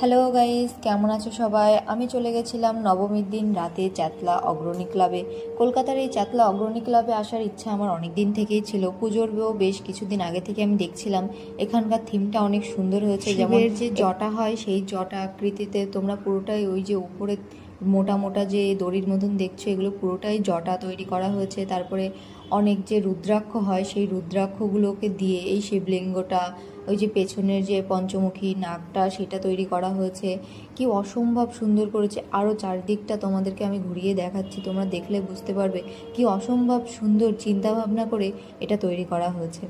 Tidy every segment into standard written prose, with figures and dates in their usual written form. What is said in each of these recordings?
Hello guys, কেমন আছো সবাই? আমি চলে গেছিলাম নবমীর দিন রাতে চেতলা অগ্রণী ক্লাবে। কলকাতার এই চেতলা অগ্রণী ক্লাবে আসার ইচ্ছা আমার অনেক দিন থেকেই ছিল। পুজোর বেশ কিছুদিন আগে থেকে আমি দেখছিলাম এখানকার থিমটা অনেক সুন্দর হয়েছে। যেমন যে জটা হয় সেই জটা আকৃতিতে তোমরা পুরোটাই ওই যে উপরে মোটা মোটা যে দড়ির মতন দেখছো এগুলো পুরোটাই জটা তৈরি করা হয়েছে। তারপরে অনেক যে রুদ্রাক্ষ হয় সেই রুদ্রাক্ষগুলোকে দিয়ে এই শিবলিঙ্গটা, ওই যে পেছনের যে পঞ্চমুখী নাগটা সেটা তৈরি করা হয়েছে। কি অসম্ভব সুন্দর করেছে। আরও চারদিকটা তোমাদেরকে আমি ঘুরিয়ে দেখাচ্ছি, তোমরা দেখলে বুঝতে পারবে কি অসম্ভব সুন্দর চিন্তা ভাবনা করে এটা তৈরি করা হয়েছে।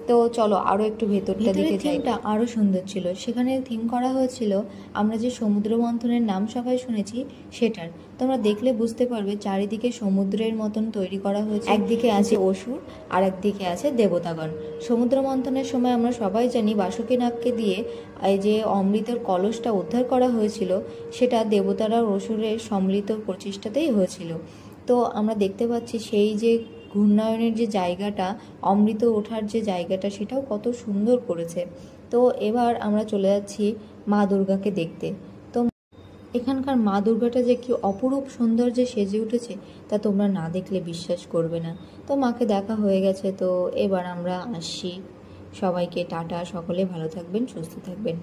তো চলো আরও একটু ভেতরটা দিকে যাই। থিমটা আরও সুন্দর ছিল। সেখানে থিম করা হয়েছিল আমরা যে সমুদ্র মন্থনের নাম সবাই শুনেছি সেটার। তোমরা দেখলে বুঝতে পারবে চারিদিকে সমুদ্রের মতন তৈরি করা হয়েছে। একদিকে আছে অসুর আর একদিকে আছে দেবতাগণ। সমুদ্র মন্থনের সময় আমরা সবাই জানি বাসুকী নাগকে দিয়ে এই যে অমৃতের কলসটা উদ্ধার করা হয়েছিল সেটা দেবতারা অসুরের সম্মিলিত প্রচেষ্টাতেই হয়েছিল। তো আমরা দেখতে পাচ্ছি সেই যে ঘূর্ণায়নের যে জায়গাটা, অমৃত ওঠার যে জায়গাটা, সেটাও কত সুন্দর করেছে। তো এবার আমরা চলে যাচ্ছি মা দুর্গাকে দেখতে। তো এখানকার মা দুর্গাটা যে কি অপরূপ সৌন্দর্যে সেজে উঠেছে তা তোমরা না দেখলে বিশ্বাস করবে না। তো মাকে দেখা হয়ে গেছে, তো এবার আমরা আসছি। সবাইকে টাটা, সকলে ভালো থাকবেন, সুস্থ থাকবেন।